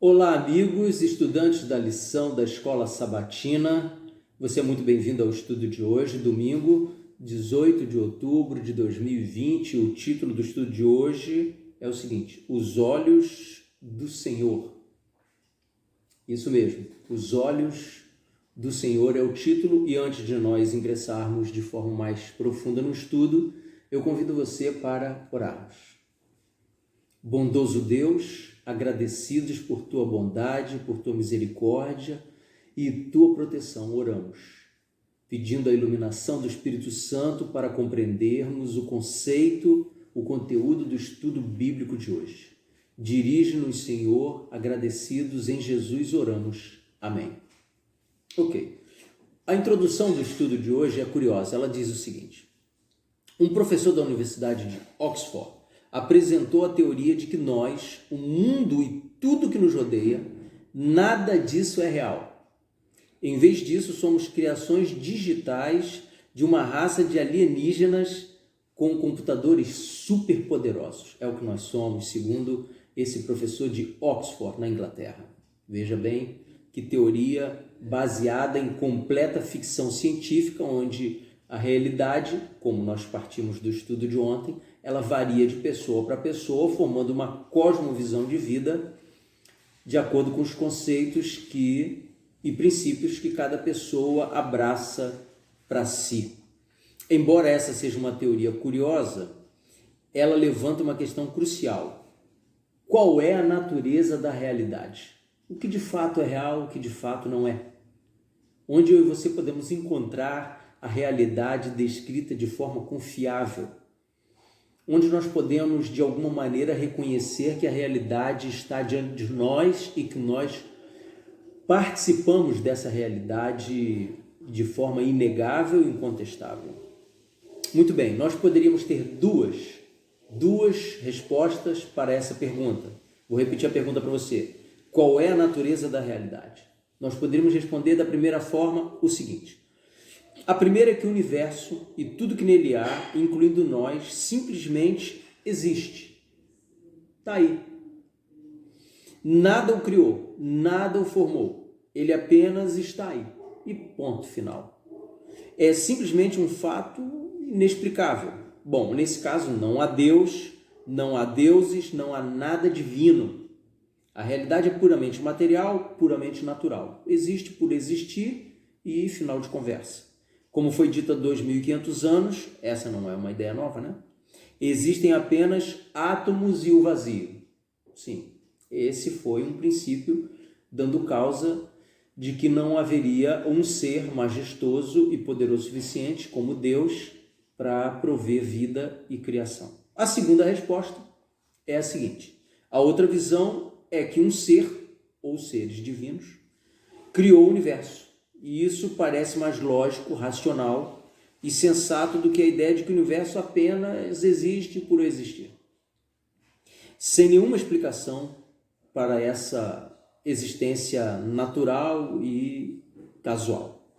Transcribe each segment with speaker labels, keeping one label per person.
Speaker 1: Olá, amigos, estudantes da lição da Escola Sabatina. Você é muito bem-vindo ao estudo de hoje, domingo, 18 de outubro de 2020. O título do estudo de hoje é o seguinte: Os Olhos do Senhor. Isso mesmo, Os Olhos do Senhor é o título, e antes de nós ingressarmos de forma mais profunda no estudo, eu convido você para orarmos. Bondoso Deus, agradecidos por tua bondade, por tua misericórdia e tua proteção, oramos, pedindo a iluminação do Espírito Santo para compreendermos o conceito, o conteúdo do estudo bíblico de hoje. Dirige-nos, Senhor, agradecidos em Jesus oramos. Amém. Ok. A introdução do estudo de hoje é curiosa. Ela diz o seguinte: um professor da Universidade de Oxford apresentou a teoria de que nós, o mundo e tudo que nos rodeia, nada disso é real. Em vez disso, somos criações digitais de uma raça de alienígenas com computadores superpoderosos. É o que nós somos, segundo esse professor de Oxford, na Inglaterra. Veja bem que teoria baseada em completa ficção científica, onde a realidade, como nós partimos do estudo de ontem, ela varia de pessoa para pessoa, formando uma cosmovisão de vida de acordo com os conceitos e princípios que cada pessoa abraça para si. Embora essa seja uma teoria curiosa, ela levanta uma questão crucial. Qual é a natureza da realidade? O que de fato é real, o que de fato não é? Onde eu e você podemos encontrar a realidade descrita de forma confiável? Onde nós podemos, de alguma maneira, reconhecer que a realidade está diante de nós e que nós participamos dessa realidade de forma inegável e incontestável. Muito bem, nós poderíamos ter duas respostas para essa pergunta. Vou repetir a pergunta para você. Qual é a natureza da realidade? Nós poderíamos responder da primeira forma o seguinte: a primeira é que o universo e tudo que nele há, incluindo nós, simplesmente existe. Está aí. Nada o criou, nada o formou. Ele apenas está aí. E ponto final. É simplesmente um fato inexplicável. Bom, nesse caso não há Deus, não há deuses, não há nada divino. A realidade é puramente material, puramente natural. Existe por existir e final de conversa. Como foi dito há 2.500 anos, essa não é uma ideia nova, né? Existem apenas átomos e o vazio. Sim, esse foi um princípio dando causa de que não haveria um ser majestoso e poderoso suficiente como Deus para prover vida e criação. A segunda resposta é a seguinte: a outra visão é que um ser, ou seres divinos, criou o universo. E isso parece mais lógico, racional e sensato do que a ideia de que o universo apenas existe por existir. Sem nenhuma explicação para essa existência natural e casual.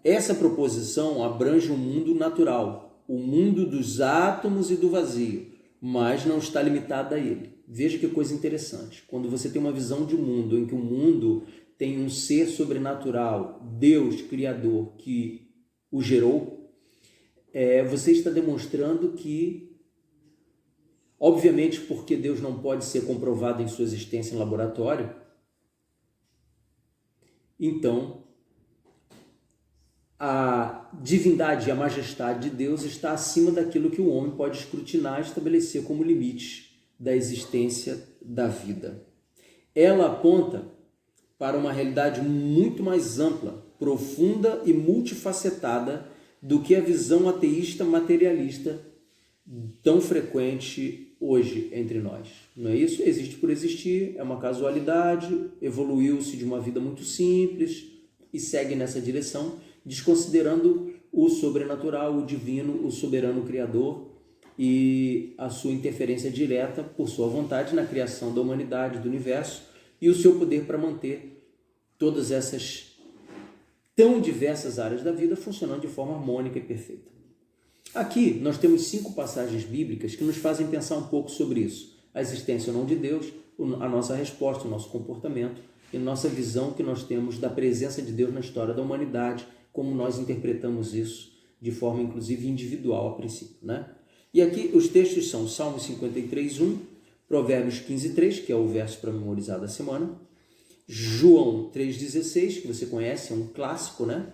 Speaker 1: Essa proposição abrange o mundo natural, o mundo dos átomos e do vazio, mas não está limitada a ele. Veja que coisa interessante. Quando você tem uma visão de um mundo em que o mundo tem um ser sobrenatural, Deus, Criador, que o gerou, você está demonstrando que, obviamente, porque Deus não pode ser comprovado em sua existência em laboratório, então a divindade e a majestade de Deus está acima daquilo que o homem pode escrutinar e estabelecer como limite da existência da vida. Ela aponta para uma realidade muito mais ampla, profunda e multifacetada do que a visão ateísta materialista tão frequente hoje entre nós. Não é isso? Existe por existir, é uma casualidade, evoluiu-se de uma vida muito simples e segue nessa direção, desconsiderando o sobrenatural, o divino, o soberano criador e a sua interferência direta por sua vontade na criação da humanidade, do universo, e o seu poder para manter todas essas tão diversas áreas da vida funcionando de forma harmônica e perfeita. Aqui nós temos 5 passagens bíblicas que nos fazem pensar um pouco sobre isso. A existência ou não de Deus, a nossa resposta, o nosso comportamento e nossa visão que nós temos da presença de Deus na história da humanidade, como nós interpretamos isso de forma, inclusive, individual a princípio, né? E aqui os textos são Salmo 53, 1, Provérbios 15, 3, que é o verso para memorizar da semana, João 3,16, que você conhece, é um clássico, né?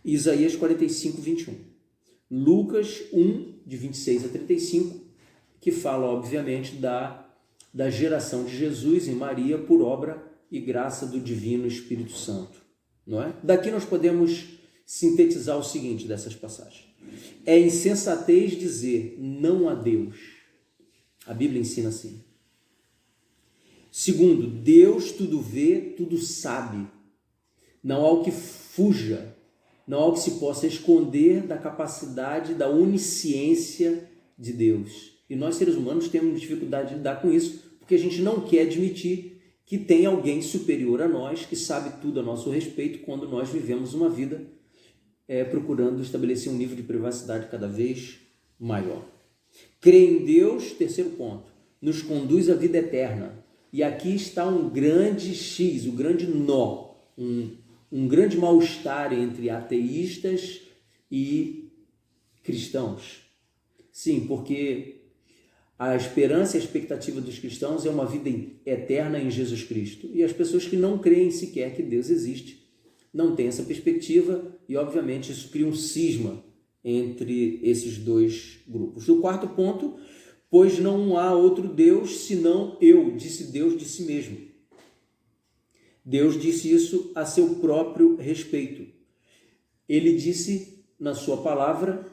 Speaker 1: E Isaías 45, 21. Lucas 1, de 26 a 35, que fala, obviamente, da geração de Jesus em Maria por obra e graça do Divino Espírito Santo, não é? Daqui nós podemos sintetizar o seguinte dessas passagens. É insensatez dizer não a Deus. A Bíblia ensina assim. Segundo, Deus tudo vê, tudo sabe. Não há o que fuja, não há o que se possa esconder da capacidade, da onisciência de Deus. E nós, seres humanos, temos dificuldade de lidar com isso, porque a gente não quer admitir que tem alguém superior a nós, que sabe tudo a nosso respeito, quando nós vivemos uma vida procurando estabelecer um nível de privacidade cada vez maior. Crer em Deus, terceiro ponto, nos conduz à vida eterna. E aqui está um grande X, um grande nó, um grande mal-estar entre ateístas e cristãos. Sim, porque a esperança e a expectativa dos cristãos é uma vida eterna em Jesus Cristo. E as pessoas que não creem sequer que Deus existe não têm essa perspectiva e, obviamente, isso cria um cisma entre esses dois grupos. O quarto ponto, pois não há outro Deus senão eu, disse Deus de si mesmo. Deus disse isso a seu próprio respeito. Ele disse na sua palavra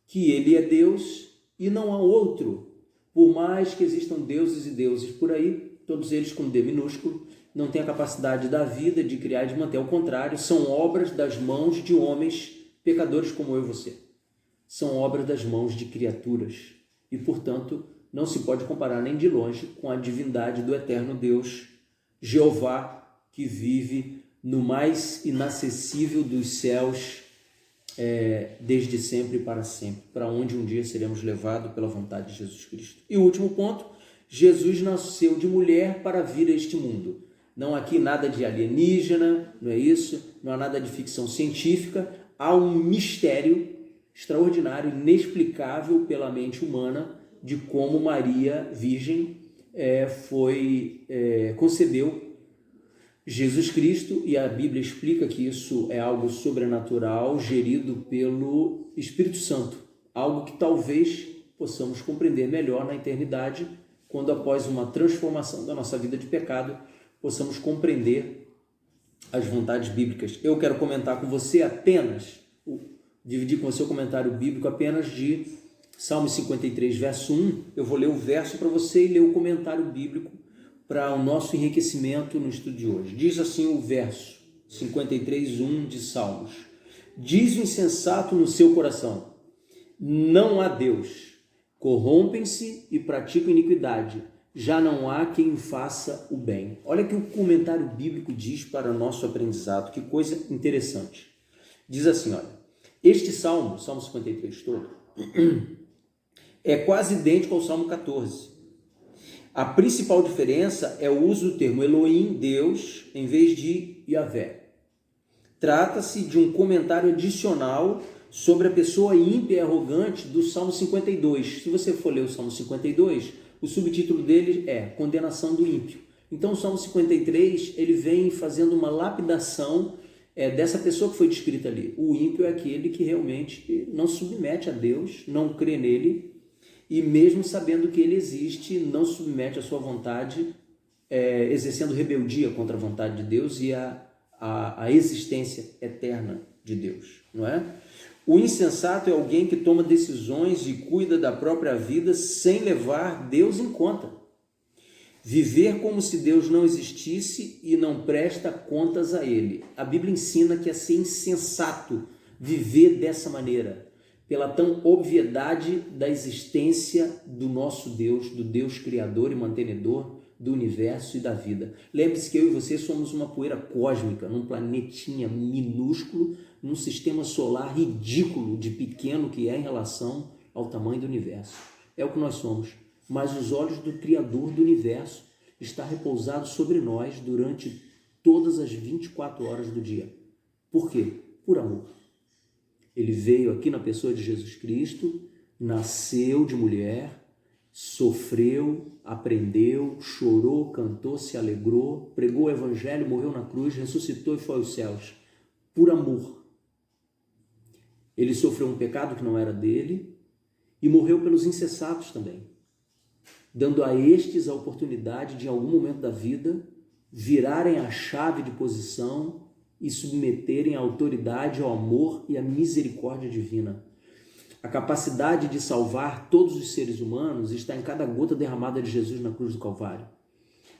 Speaker 1: que ele é Deus e não há outro. Por mais que existam deuses e deuses por aí, todos eles com D minúsculo, não têm a capacidade da vida de criar e de manter. Ao contrário, são obras das mãos de homens pecadores como eu e você. São obras das mãos de criaturas. E, portanto, não se pode comparar nem de longe com a divindade do eterno Deus, Jeová, que vive no mais inacessível dos céus, desde sempre e para sempre, para onde um dia seremos levados pela vontade de Jesus Cristo. E o último ponto, Jesus nasceu de mulher para vir a este mundo. Não há aqui nada de alienígena, não é isso? Não há nada de ficção científica. Há um mistério extraordinário, inexplicável pela mente humana, de como Maria, virgem, concebeu Jesus Cristo, e a Bíblia explica que isso é algo sobrenatural, gerido pelo Espírito Santo, algo que talvez possamos compreender melhor na eternidade, quando após uma transformação da nossa vida de pecado, possamos compreender as vontades bíblicas. Eu quero comentar com você dividir com você o comentário bíblico apenas de Salmo 53, verso 1. Eu vou ler o verso para você e ler o comentário bíblico para o nosso enriquecimento no estudo de hoje. Diz assim o verso 53, 1 de Salmos. Diz o insensato no seu coração, não há Deus. Corrompem-se e praticam iniquidade. Já não há quem faça o bem. Olha o que o comentário bíblico diz para o nosso aprendizado. Que coisa interessante. Diz assim, olha. Este Salmo 53 todo, é quase idêntico ao Salmo 14. A principal diferença é o uso do termo Elohim, Deus, em vez de Yahvé. Trata-se de um comentário adicional sobre a pessoa ímpia e arrogante do Salmo 52. Se você for ler o Salmo 52, o subtítulo dele é Condenação do Ímpio. Então o Salmo 53, ele vem fazendo uma lapidação dessa pessoa que foi descrita ali. O ímpio é aquele que realmente não submete a Deus, não crê nele, e mesmo sabendo que ele existe, não submete a sua vontade, exercendo rebeldia contra a vontade de Deus e a existência eterna de Deus, não é? O insensato é alguém que toma decisões e cuida da própria vida sem levar Deus em conta. Viver como se Deus não existisse e não presta contas a Ele. A Bíblia ensina que é ser insensato viver dessa maneira, pela tão obviedade da existência do nosso Deus, do Deus Criador e mantenedor do universo e da vida. Lembre-se que eu e você somos uma poeira cósmica, num planetinha minúsculo, num sistema solar ridículo de pequeno que é em relação ao tamanho do universo. É o que nós somos. Mas os olhos do Criador do universo está repousado sobre nós durante todas as 24 horas do dia. Por quê? Por amor. Ele veio aqui na pessoa de Jesus Cristo, nasceu de mulher, sofreu, aprendeu, chorou, cantou, se alegrou, pregou o evangelho, morreu na cruz, ressuscitou e foi aos céus. Por amor. Ele sofreu um pecado que não era dele e morreu pelos insensatos também, dando a estes a oportunidade de, em algum momento da vida, virarem a chave de posição e submeterem a autoridade, ao amor e à misericórdia divina. A capacidade de salvar todos os seres humanos está em cada gota derramada de Jesus na cruz do Calvário.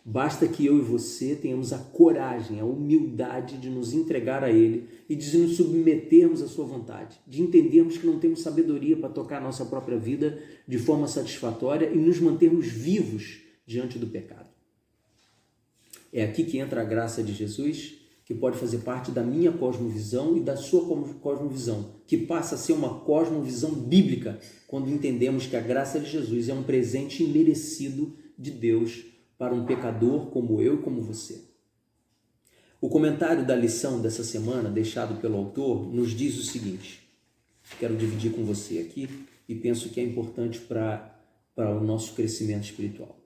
Speaker 1: Basta que eu e você tenhamos a coragem, a humildade de nos entregar a Ele e de nos submetermos à sua vontade, de entendermos que não temos sabedoria para tocar a nossa própria vida de forma satisfatória e nos mantermos vivos diante do pecado. É aqui que entra a graça de Jesus, que pode fazer parte da minha cosmovisão e da sua cosmovisão, que passa a ser uma cosmovisão bíblica, quando entendemos que a graça de Jesus é um presente imerecido de Deus para um pecador como eu e como você. O comentário da lição dessa semana, deixado pelo autor, nos diz o seguinte, quero dividir com você aqui e penso que é importante para o nosso crescimento espiritual.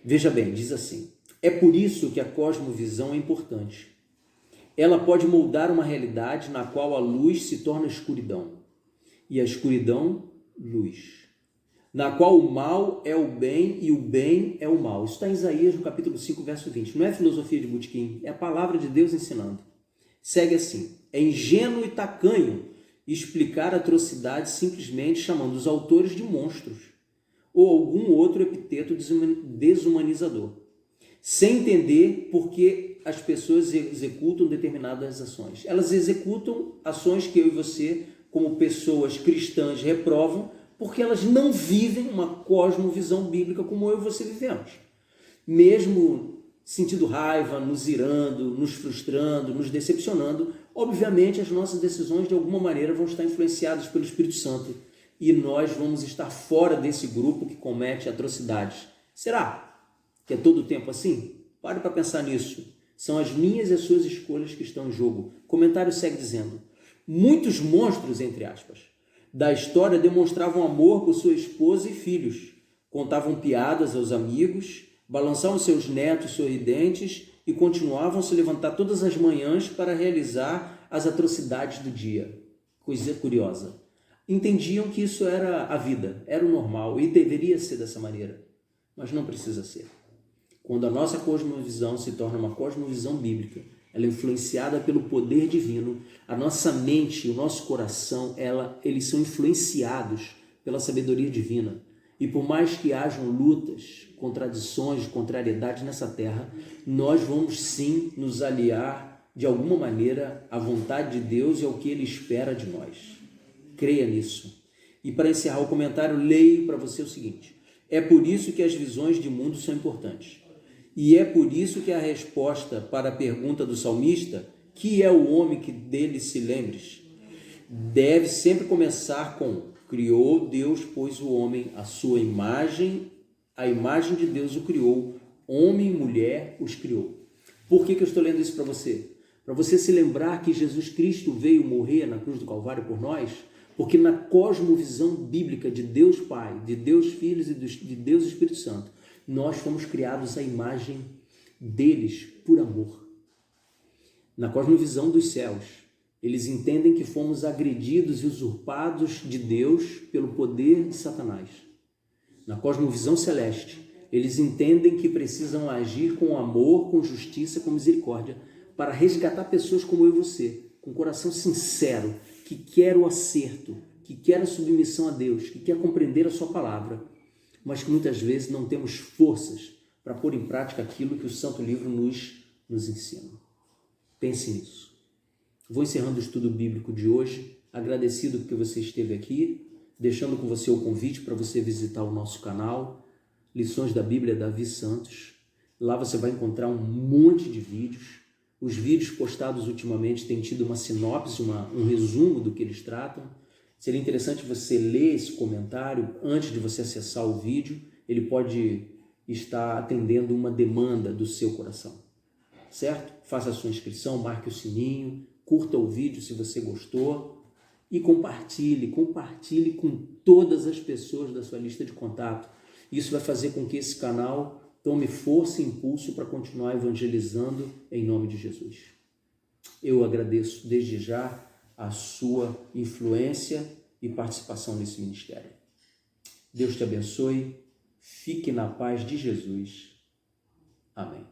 Speaker 1: Veja bem, diz assim: é por isso que a cosmovisão é importante. Ela pode moldar uma realidade na qual a luz se torna escuridão e a escuridão, luz. Na qual o mal é o bem e o bem é o mal. Isso está em Isaías, no capítulo 5, verso 20. Não é filosofia de botequim, é a palavra de Deus ensinando. Segue assim: é ingênuo e tacanho explicar atrocidades simplesmente chamando os autores de monstros ou algum outro epiteto desumanizador, sem entender por que as pessoas executam determinadas ações. Elas executam ações que eu e você, como pessoas cristãs, reprovam, porque elas não vivem uma cosmovisão bíblica como eu e você vivemos. Mesmo sentindo raiva, nos irando, nos frustrando, nos decepcionando, obviamente as nossas decisões de alguma maneira vão estar influenciadas pelo Espírito Santo e nós vamos estar fora desse grupo que comete atrocidades. Será que é todo o tempo assim? Pare para pensar nisso. São as minhas e as suas escolhas que estão em jogo. O comentário segue dizendo: muitos monstros, entre aspas, da história demonstravam amor por sua esposa e filhos, contavam piadas aos amigos, balançavam seus netos sorridentes e continuavam a se levantar todas as manhãs para realizar as atrocidades do dia. Coisa curiosa. Entendiam que isso era a vida, era o normal e deveria ser dessa maneira, mas não precisa ser. Quando a nossa cosmovisão se torna uma cosmovisão bíblica, ela é influenciada pelo poder divino, a nossa mente e o nosso coração, eles são influenciados pela sabedoria divina. E por mais que hajam lutas, contradições, contrariedades nessa terra, nós vamos sim nos aliar de alguma maneira à vontade de Deus e ao que Ele espera de nós. Creia nisso. E para encerrar o comentário, leio para você o seguinte: é por isso que as visões de mundo são importantes. E é por isso que a resposta para a pergunta do salmista, que é o homem que dele se lembres, deve sempre começar com: criou Deus, pois o homem, a sua imagem, a imagem de Deus o criou, homem e mulher os criou. Por que eu estou lendo isso para você? Para você se lembrar que Jesus Cristo veio morrer na cruz do Calvário por nós, porque na cosmovisão bíblica de Deus Pai, de Deus Filho e de Deus Espírito Santo, nós fomos criados à imagem deles por amor. Na cosmovisão dos céus, eles entendem que fomos agredidos e usurpados de Deus pelo poder de Satanás. Na cosmovisão celeste, eles entendem que precisam agir com amor, com justiça, com misericórdia, para resgatar pessoas como eu e você, com coração sincero, que quer o acerto, que quer a submissão a Deus, que quer compreender a sua palavra, mas que muitas vezes não temos forças para pôr em prática aquilo que o Santo Livro nos ensina. Pense nisso. Vou encerrando o estudo bíblico de hoje, agradecido porque você esteve aqui, deixando com você o convite para você visitar o nosso canal, Lições da Bíblia Davi Santos. Lá você vai encontrar um monte de vídeos. Os vídeos postados ultimamente têm tido uma sinopse, um resumo do que eles tratam. Seria interessante você ler esse comentário antes de você acessar o vídeo. Ele pode está atendendo uma demanda do seu coração, certo? Faça a sua inscrição, marque o sininho, curta o vídeo se você gostou e compartilhe com todas as pessoas da sua lista de contato. Isso vai fazer com que esse canal tome força e impulso para continuar evangelizando em nome de Jesus. Eu agradeço desde já a sua influência e participação nesse ministério. Deus te abençoe, fique na paz de Jesus. Amém.